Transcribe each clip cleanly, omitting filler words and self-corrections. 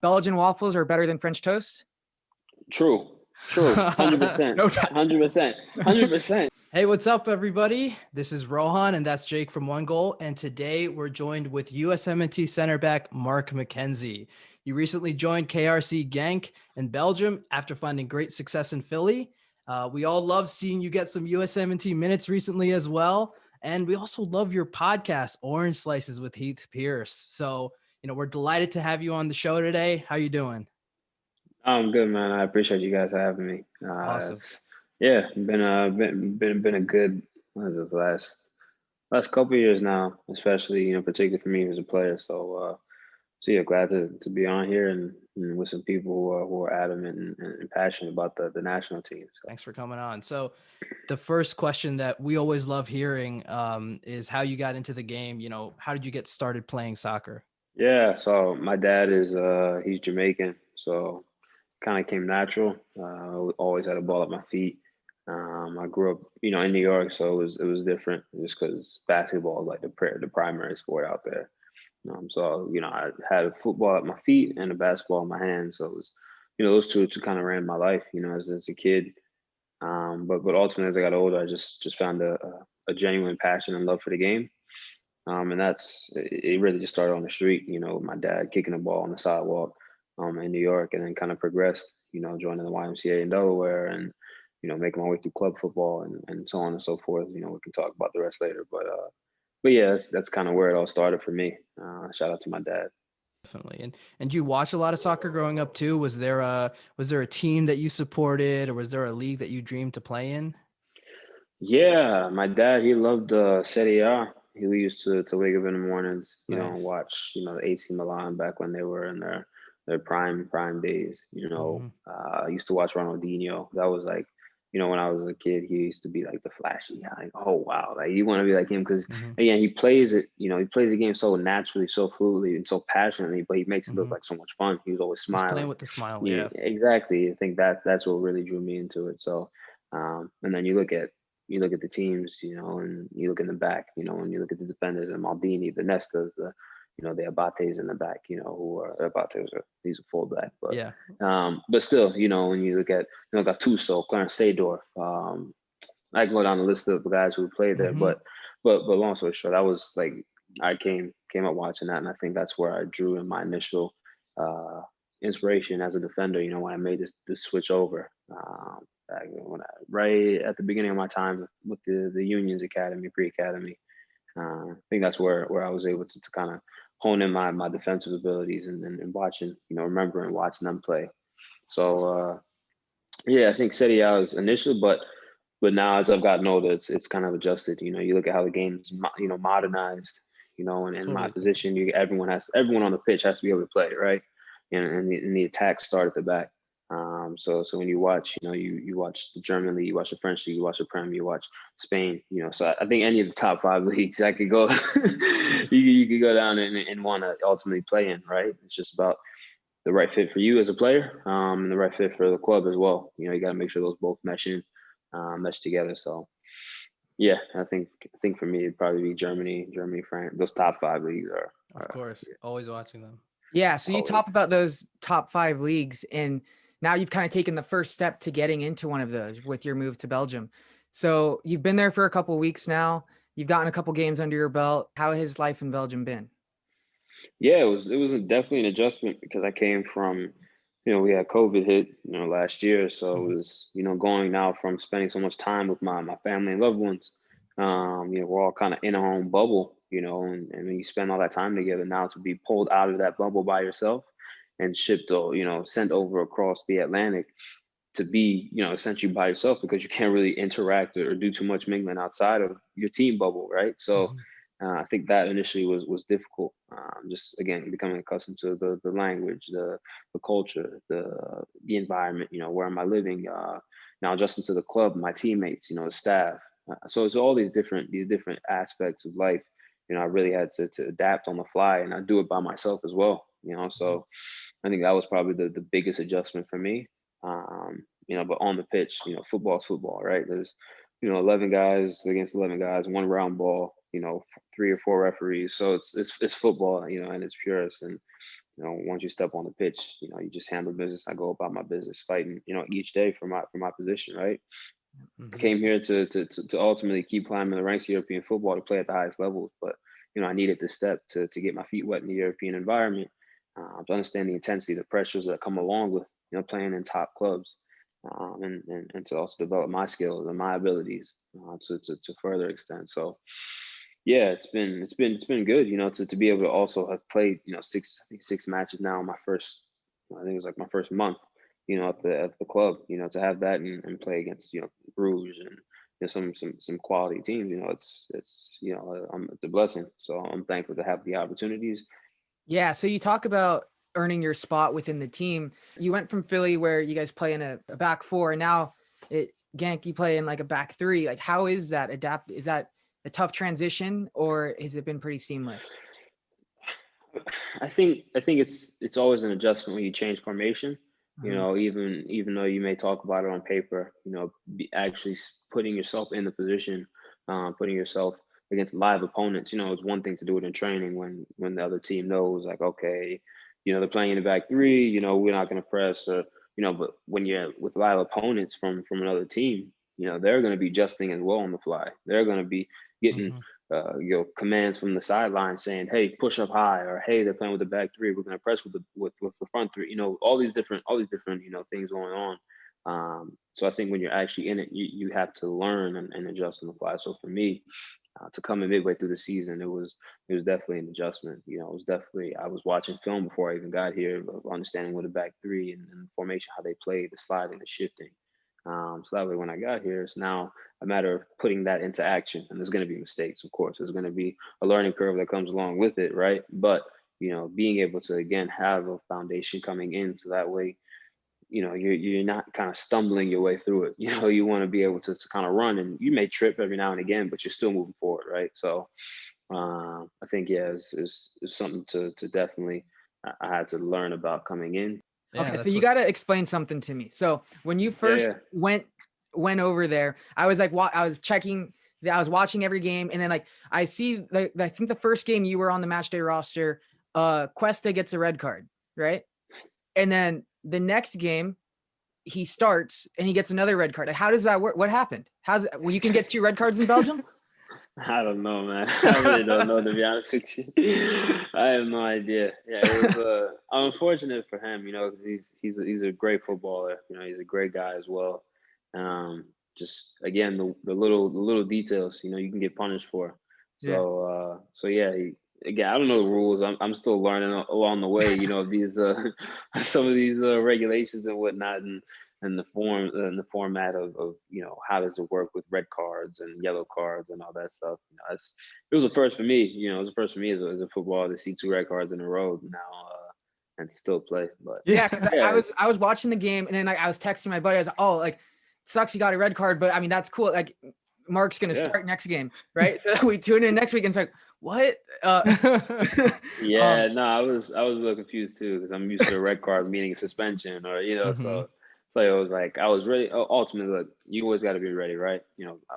Belgian waffles are better than French toast? True. True. 100%. No doubt. 100%. 100%. Hey, what's up, everybody? This is Rohan, and that's Jake from OneGoal. And today we're joined with USMNT center back Mark McKenzie. He recently joined KRC Genk in Belgium after finding great success in Philly. We all love seeing you get some USMNT minutes recently as well. And we also love your podcast, Orange Slices with Heath Pierce. So, we're delighted to have you on the show today. How you doing? I'm good, man. I appreciate you guys having me. Awesome. Yeah, been a good, what is it, the last couple of years now, especially, particularly for me as a player. So yeah, glad to be on here and with some people who are adamant and passionate about the national team. So. Thanks for coming on. So the first question that we always love hearing is how you got into the game. How did you get started playing soccer? Yeah, so my dad is he's Jamaican, so kind of came natural. Always had a ball at my feet. I grew up, in New York, so it was different just because basketball is like the primary sport out there. So I had a football at my feet and a basketball in my hands. So it was, those two kind of ran my life, as a kid. But ultimately, as I got older, I just found a genuine passion and love for the game. And it really just started on the street, with my dad kicking the ball on the sidewalk in New York, and then kind of progressed, joining the YMCA in Delaware and, making my way through club football and so on and so forth. We can talk about the rest later. But yeah, that's kind of where it all started for me. Shout out to my dad. Definitely. And you watch a lot of soccer growing up too? Was there a team that you supported, or was there a league that you dreamed to play in? Yeah, my dad, he loved Serie A. He used to wake up in the mornings, and Nice. watch, the AC Milan back when they were in their prime days. Mhm. I used to watch Ronaldinho. That was like, when I was a kid, he used to be like the flashy guy. Like, oh wow, like you want to be like him because Mhm. again, he plays it. He plays the game so naturally, so fluidly, and so passionately. But he makes it look Mhm. like so much fun. He was always He's playing smiling. with the smile, Yeah, yeah. exactly. I think that's what really drew me into it. So, and then you look at the teams, and you look in the back, when you look at the defenders and Maldini, the Nestas, the Abates in the back, who are Abates he's a fullback, Yeah. but still, when you look at Gattuso, Clarence Seedorf, I can go down the list of the guys who played there, Mhm. but long story short, I was like I came up watching that, and I think that's where I drew in my initial uh, inspiration as a defender. When I made this switch over, right at the beginning of my time with the Unions Academy, pre-academy. I think that's where I was able to kind of hone in my defensive abilities and watching, remembering watching them play. So yeah, I think Serie A is initial, but now as I've gotten older, it's kind of adjusted. You look at how the game's modernized. And in my Totally. position, everyone on the pitch has to be able to play, right? And the attacks start at the back. So when you watch, you watch the German league, you watch the French league, you watch the Prem, you watch Spain. So I think any of the top five leagues I could go, you could go down and want to ultimately play in, right? It's just about the right fit for you as a player, and the right fit for the club as well. You got to make sure those both mesh together. So yeah, I think for me it'd probably be Germany, France. Those top five leagues Of course. yeah, Always watching them. Yeah, so you always. talk about those top 5 leagues, and now you've kind of taken the first step to getting into one of those with your move to Belgium. So you've been there for a couple of weeks now. You've gotten a couple games under your belt. How has life in Belgium been? Yeah, it was definitely an adjustment because I came from, we had COVID hit, last year. So it Mhm. was, going now from spending so much time with my family and loved ones. We're all kind of in our own bubble, and when you spend all that time together now to be pulled out of that bubble by yourself and shipped or, sent over across the Atlantic to be, essentially by yourself because you can't really interact or do too much mingling outside of your team bubble, right? So Mhm. I think that initially was difficult. Just again becoming accustomed to the language, the culture, the environment. Where am I living? Now adjusting to the club, my teammates, the staff. So it's all these different aspects of life. I really had to adapt on the fly, and I do it by myself as well. Mhm. So I think that was probably the biggest adjustment for me. But on the pitch, football's football, right? There's, 11 guys against 11 guys, one round ball, three or four referees. So it's football, and it's purest. And once you step on the pitch, you just handle business. I go about my business, fighting, each day for my position, right? I came here to ultimately keep climbing the ranks of European football, to play at the highest levels. But I needed this step to get my feet wet in the European environment, to understand the intensity, the pressures that come along with playing in top clubs, and to also develop my skills and my abilities, to further extent. So yeah, it's been good, to be able to also have played, six matches now in my first, I think it was like my first month, at the club, to have that and play against, Bruges and some quality teams. It's a blessing. So I'm thankful to have the opportunities. Yeah. So you talk about earning your spot within the team. You went from Philly, where you guys play in a back four, and now Genk, you play in like a back three. Like, how is that adapt? Is that a tough transition, or has it been pretty seamless? I think it's always an adjustment when you change formation. Mhm. Even though you may talk about it on paper, actually putting yourself in the position, putting yourself against live opponents. It's one thing to do it in training when the other team knows, like, okay, they're playing in the back three. We're not going to press, or but when you're with live opponents from another team, they're going to be adjusting as well on the fly. They're going to be getting Mhm. commands from the sideline saying, "Hey, push up high," or "Hey, they're playing with the back three. We're going to press with the front three." All these different things going on. So I think when you're actually in it, you have to learn and adjust on the fly. So for me, to come in midway through the season, it was definitely an adjustment. It was definitely, I was watching film before I even got here, of understanding what the back three and the formation, how they play, the sliding, the shifting. So that way, when I got here, it's now a matter of putting that into action. And there's going to be mistakes, of course. There's going to be a learning curve that comes along with it, right? But being able to again have a foundation coming in, so that way, you're not kind of stumbling your way through it. You want to be able to kind of run, and you may trip every now and again, but you're still moving forward, right? So I think, yeah, it's something to definitely, I had to learn about coming in. Yeah, Okay, so that's you what. got to explain something to me. So when you Yeah, first yeah. went over there, I was like, I was checking, I was watching every game, and then like I see, like, I think the first game you were on the match day roster, Cuesta gets a red card, right? And then the next game he starts and he gets another red card. Like, how does that work? What happened? Well, you can get 2 red cards in Belgium? I don't know, man. I really don't know, to be honest with you. I have no idea. Yeah, it was unfortunate for him, 'cause he's a great footballer. He's a great guy as well. Just again, the little details, you can get punished for. Yeah. So yeah, again, I don't know the rules. I'm still learning along the way. These some of these regulations and whatnot, and the format of how does it work with red cards and yellow cards and all that stuff. It was a first for me. It was a first for me as a footballer, to see 2 red cards in a row now, and to still play. But Yeah, because yeah, I was watching the game, and then like I was texting my buddy. I was like, "Oh, like, sucks you got a red card, but I mean that's cool. Like, Mark's gonna yeah, start next game, right?" So we tune in next week, and it's like, "What?" yeah. No, I was a little confused too, because I'm used to a red card meaning suspension, or Mhm. so it was like, I was ready. Ultimately, look, you always got to be ready, right?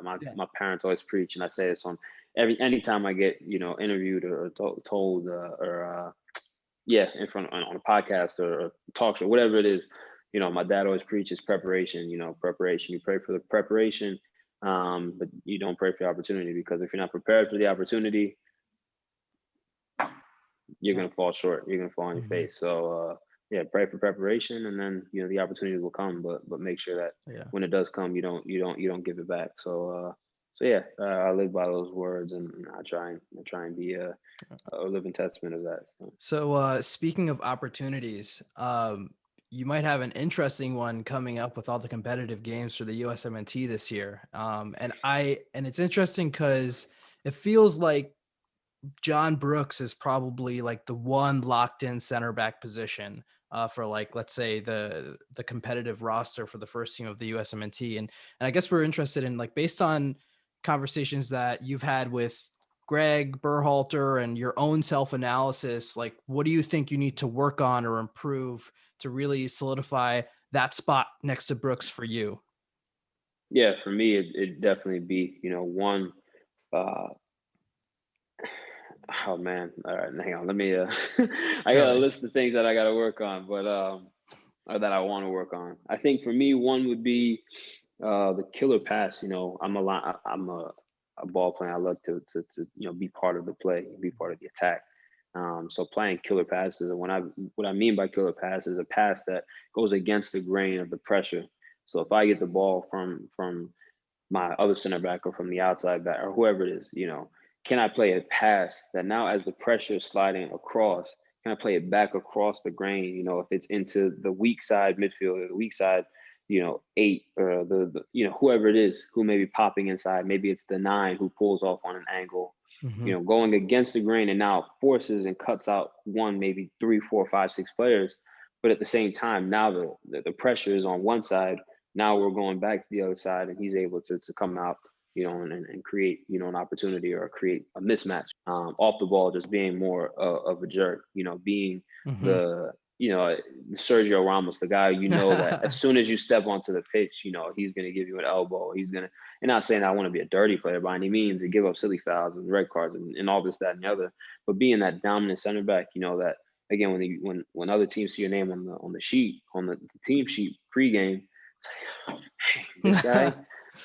My Yeah. my parents always preach, and I say this on anytime I get interviewed or told, or yeah, in front on a podcast or talk show, whatever it is. My dad always preaches preparation. Preparation. You pray for the preparation, but you don't pray for the opportunity, because if you're not prepared for the opportunity, you're Yeah. gonna fall short. You're gonna fall on your Mhm. face. So yeah, pray for preparation, and then the opportunity will come. But make sure that Yeah. when it does come, you don't give it back. So yeah, I live by those words, and I try and be a living testament of that. So. So, speaking of opportunities, you might have an interesting one coming up with all the competitive games for the USMNT this year. And it's interesting because it feels like John Brooks is probably like the one locked in center back position for, like, let's say the competitive roster for the first team of the USMNT. And I guess we're interested in, like, based on conversations that you've had with Greg Berhalter and your own self-analysis, like, what do you think you need to work on or improve to really solidify that spot next to Brooks for you? Yeah, for me, it definitely be one. Uh, Oh man. All right, hang on. Let me I No got a worries. list of things that I got to work on, but or that I want to work on. I think for me, one would be the killer pass. I'm a ball player. I love to be part of the play, be part of the attack. So playing killer passes, and what I mean by killer pass is a pass that goes against the grain of the pressure. So if I get the ball from my other center back or from the outside back or whoever it is, can I play a pass that now as the pressure is sliding across, can I play it back across the grain? If it's into the weak side midfield or the weak side, eight or the whoever it is who may be popping inside, maybe it's the nine who pulls off on an angle, Mm-hmm. going against the grain and now forces and cuts out one, maybe three, four, five, six players. But at the same time, now the pressure is on one side. Now we're going back to the other side, and he's able to come out, and create, an opportunity or create a mismatch off the ball, just being more of a jerk, being Mm-hmm. the, Sergio Ramos, the guy, that as soon as you step onto the pitch, he's going to give you an elbow. And not saying I want to be a dirty player by any means and give up silly fouls and red cards and all this, that, and the other, but being that dominant center back, that again, when other teams see your name on the sheet, on the team sheet pregame, this guy,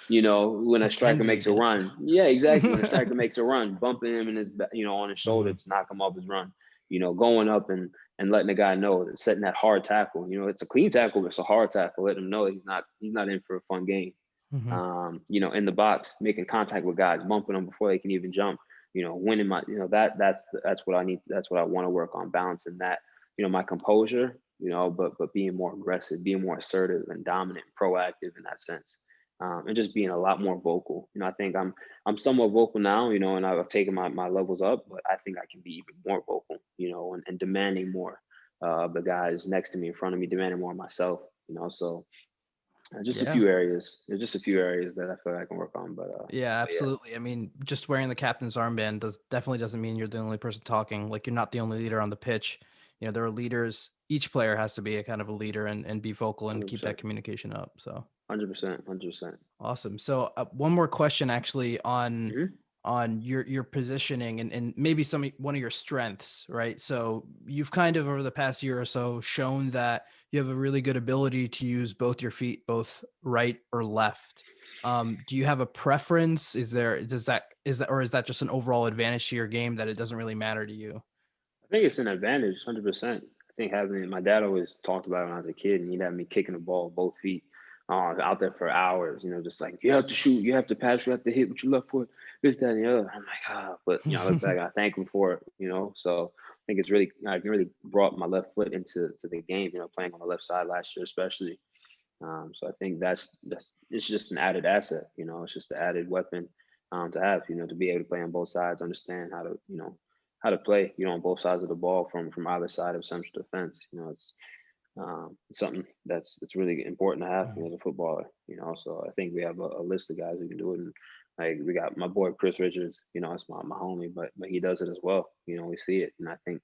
when a striker McKenzie, makes a man. run. Yeah, exactly. When a striker makes a run, bumping him in his, on his shoulder to knock him off his run, going up and letting the guy know that setting that hard tackle, it's a clean tackle, but it's a hard tackle. Let him know that he's not in for a fun game. Mm-hmm. In the box, making contact with guys, bumping them before they can even jump, winning my, that's what I need. That's what I want to work on, balancing that, my composure, but being more aggressive, being more assertive and dominant, proactive in that sense. And just being a lot more vocal. I think I'm somewhat vocal now, and I've taken my levels up, but I think I can be even more vocal, and demanding more the guys next to me, in front of me, demanding more of myself, so just a Yeah. few areas. There's just a few areas that I feel like I can work on, Yeah, but yeah. absolutely. I mean, just wearing the captain's armband definitely doesn't mean you're the only person talking. Like, you're not the only leader on the pitch. There are leaders. Each player has to be a kind of a leader and be vocal and keep that 100%, communication up. So 100%, 100%. awesome. So one more question actually on Hmm. your positioning and maybe one of your strengths, right? So you've kind of over the past year or so shown that you have a really good ability to use both your feet, both right or left. Do you have a preference? Is that or is that just an overall advantage to your game that it doesn't really matter to you? I think it's an advantage, 100%. I think having my dad always talked about it when I was a kid, and he'd have me kicking the ball with both feet out there for hours. Just like you have to shoot, you have to pass, you have to hit with your left foot, this, that, and the other. I'm like, but I look back, I thank him for it. So I think it's really, I really brought my left foot into the game. Playing on the left side last year, especially. So I think that's it's just an added asset. It's just an added weapon to have. To be able to play on both sides, understand how to how to play. On both sides of the ball from either side of central defense. It's something it's really important to have as a footballer. So I think we have a list of guys who can do it. And like we got my boy Chris Richards. It's my homie, but he does it as well. We see it, and I think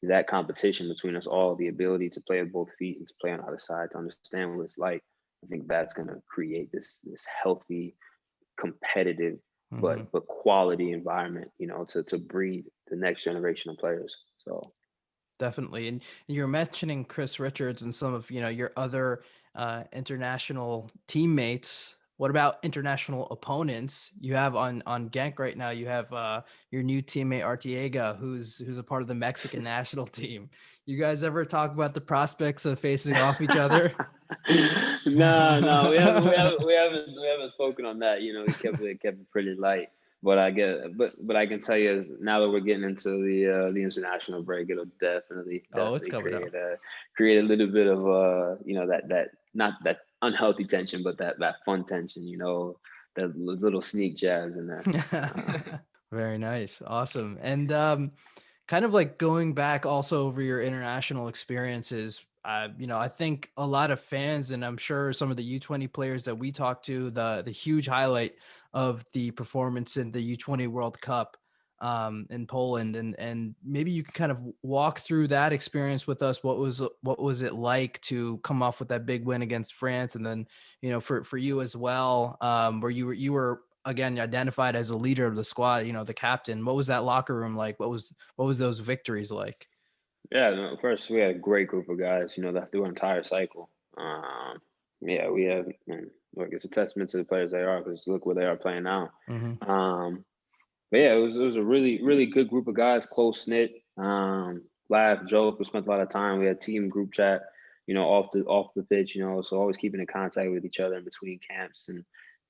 that competition between us all, the ability to play with both feet and to play on either side, to understand what it's like, I think that's going to create this healthy, competitive, Mhm. but quality environment, to breed the next generation of players. So Definitely. And you're mentioning Chris Richards and some of, your other international teammates. What about international opponents? You have on Genk right now, you have your new teammate Artiega, who's a part of the Mexican national team. You guys ever talk about the prospects of facing off each other? No, we haven't spoken on that. We kept it pretty light. But but I can tell you is now that we're getting into the international break, it'll Oh, it's definitely coming up. create a little bit of that not that unhealthy tension, but that fun tension. That little sneak jabs in there. Very nice. Awesome. And kind of like going back also over your international experiences, I think a lot of fans, and I'm sure some of the U20 players that we talked to, the huge highlight of the performance in the U20 World Cup in Poland, and maybe you can kind of walk through that experience with us. What was it like to come off with that big win against France, and then for you as well, where you were again, identified as a leader of the squad, you know, the captain. What was that locker room like? What was those victories like? Yeah, no, first we had a great group of guys, that through our entire cycle. Yeah, we have, look, it's a testament to the players they are because look where they are playing now. Mm-hmm. But yeah, it was a really, really good group of guys, close knit, laugh, joke. We spent a lot of time. We had team group chat, off the pitch, so always keeping in contact with each other in between camps. And,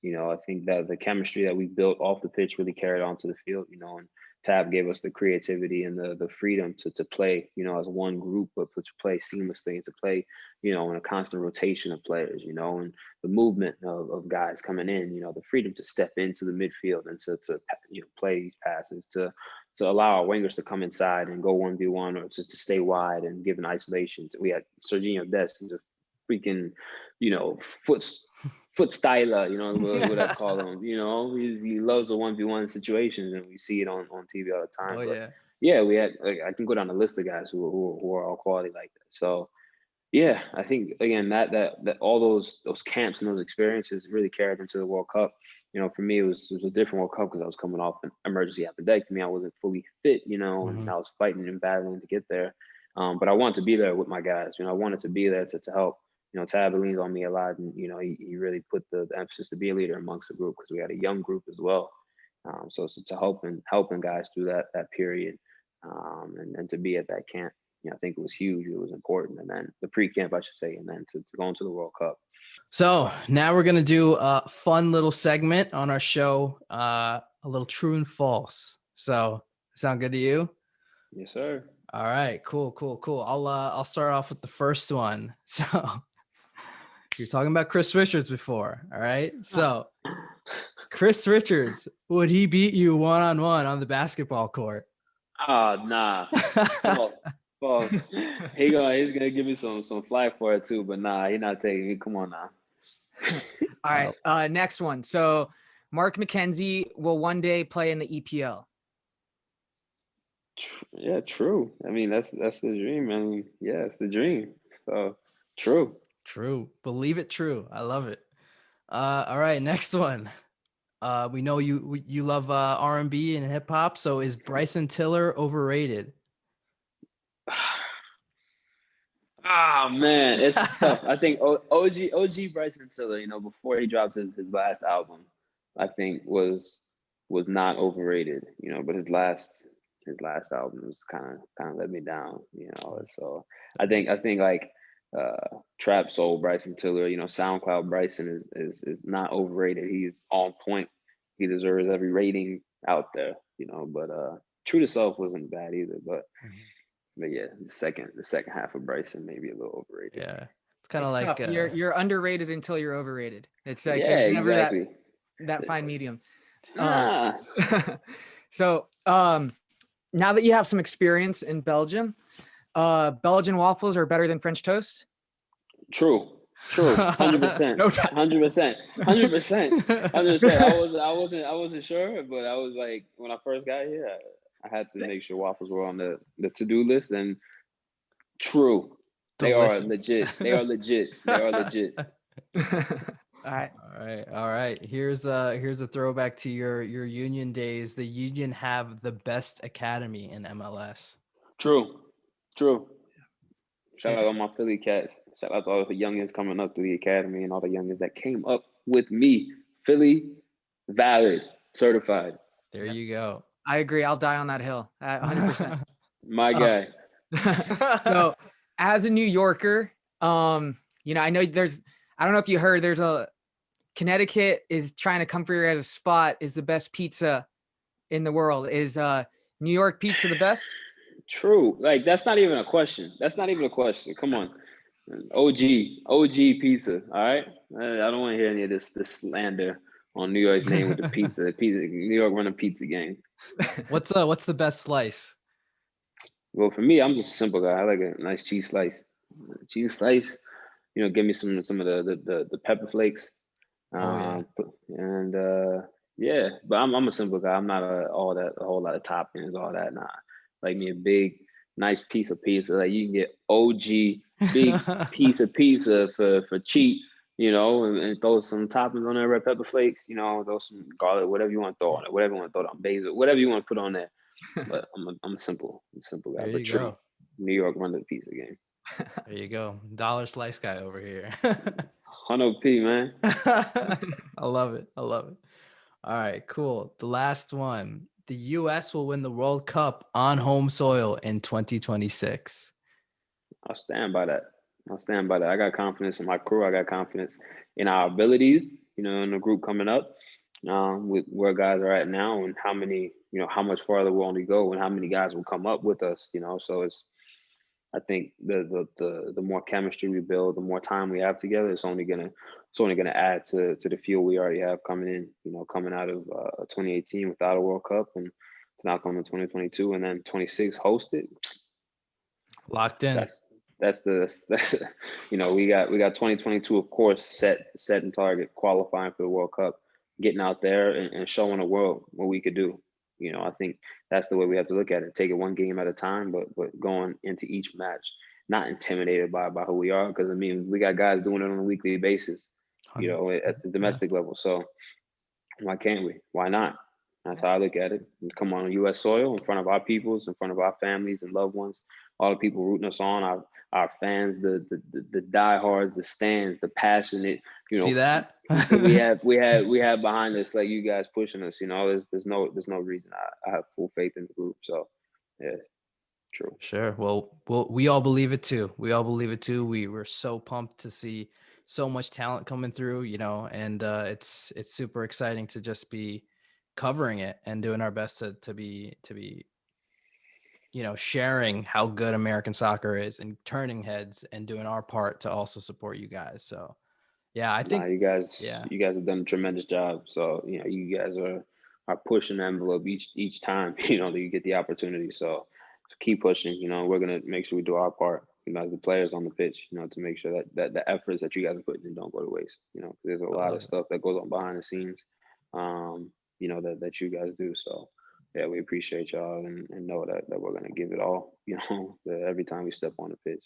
I think that the chemistry that we built off the pitch really carried on to the field, and Tab gave us the creativity and the freedom to play, as one group, but to play seamlessly and to play, in a constant rotation of players, and the movement of guys coming in, the freedom to step into the midfield and to play these passes, to allow our wingers to come inside and go 1v1 or to stay wide and give an isolation. We had Serginho Dest, who's a freaking, foot styler, what I call him. He loves the 1v1 situations, and we see it on TV all the time. Oh, but yeah. yeah, we had, I can go down the list of guys who are all quality like that. So yeah, I think again that all those camps and those experiences really carried into the World Cup. For me, it was a different World Cup because I was coming off an emergency appendectomy. I wasn't fully fit, and I was fighting and battling to get there. But I wanted to be there with my guys. I wanted to be there to help. Tab leans on me a lot, and he really put the emphasis to be a leader amongst the group because we had a young group as well. So to helping guys through that period, and to be at that camp, I think it was huge. It was important, and then the pre-camp, I should say, and then to go into the World Cup. So now we're gonna do a fun little segment on our show, a little true and false. So sound good to you? Yes, sir. All right, cool. I'll start off with the first one. So you're talking about Chris Richards before, all right? So Chris Richards, would he beat you one-on-one on the basketball court? Oh, nah. False. He's gonna give me some flack for it too, but nah, he's not taking me. Come on now. All right, next one. So Mark McKenzie will one day play in the EPL. Yeah, true. I mean, that's the dream. I mean, yeah, it's the dream. So true. Believe it, true. I love it. All right, next one. We know you love R&B and hip hop. So is Bryson Tiller overrated? Ah, man, it's tough. I think OG Bryson Tiller, before he dropped his last album, I think was not overrated, but his last album was kind of let me down, So I think like Trap Soul Bryson Tiller, SoundCloud Bryson is not overrated. He's on point. He deserves every rating out there, but True to Self wasn't bad either, but yeah, the second half of Bryson maybe a little overrated. Yeah, it's kind of like tough. You're underrated until you're overrated. It's like yeah, there's never exactly. that fine medium. So now that you have some experience in Belgium, Belgian waffles are better than French toast? True, 100%. No doubt. 100%. I wasn't sure, but I was like, when I first got here, I had to make sure waffles were on the to-do list, and true. They are legit. All right. Here's a throwback to your Union days. The Union have the best academy in MLS. True. Shout out all my Philly cats. Shout out to all the youngins coming up through the academy and all the youngins that came up with me. Philly, valid, certified. There you go. I agree. I'll die on that hill. 100%. My guy. So as a New Yorker, I know I don't know if you heard, there's Connecticut is trying to come for you as a spot is the best pizza in the world. Is New York pizza the best? True. Like, that's not even a question. Come on. OG pizza. All right. I don't want to hear any of this slander on New York's name with the pizza. New York run a pizza game. What's the best slice? Well, for me, I'm just a simple guy. I like a nice cheese slice. Give me some of the pepper flakes. Yeah, but I'm a simple guy. I'm not a whole lot of toppings, all that. Nah, like me a big, nice piece of pizza. Like you can get OG big piece of pizza for cheap. and throw some toppings on there, red pepper flakes, throw some garlic, whatever you want to throw on it, whatever you want to throw on basil, whatever you want to put on there. But I'm a simple guy. There But you true, go. New York run the pizza game. There you go. Dollar slice guy over here. 100p, man. I love it. I love it. All right, cool. The last one. The US will win the World Cup on home soil in 2026. I'll stand by that. I got confidence in my crew. I got confidence in our abilities, in the group coming up, with where guys are at now and how many, how much farther we'll only go and how many guys will come up with us, So I think the more chemistry we build, the more time we have together, it's only gonna add to the fuel we already have coming in, coming out of 2018 without a World Cup and to now coming 2022 and then 26 hosted. Locked in. That's we got 2022 of course set and target qualifying for the World Cup, getting out there and showing the world what we could do. I think that's the way we have to look at it. Take it one game at a time, but going into each match, not intimidated by who we are, because we got guys doing it on a weekly basis, at the domestic level. So why can't we? Why not? That's how I look at it. We come on U.S. soil in front of our peoples, in front of our families and loved ones, all the people rooting us on, our fans, the diehards, the stands, the passionate. See that? we have behind us, like you guys pushing us. There's no reason. I have full faith in the group. So yeah, true. Sure. Well, we all believe it too. We were so pumped to see so much talent coming through, and it's super exciting to just be covering it and doing our best to be sharing how good American soccer is and turning heads and doing our part to also support you guys. So yeah, I think you guys have done a tremendous job. So you guys are pushing the envelope each time that you get the opportunity. So keep pushing. We're gonna make sure we do our part. As the players on the pitch, to make sure that the efforts that you guys are putting in don't go to waste. There's a lot of stuff that goes on behind the scenes. That you guys do. So yeah, we appreciate y'all and know that we're gonna give it all. Every time we step on the pitch.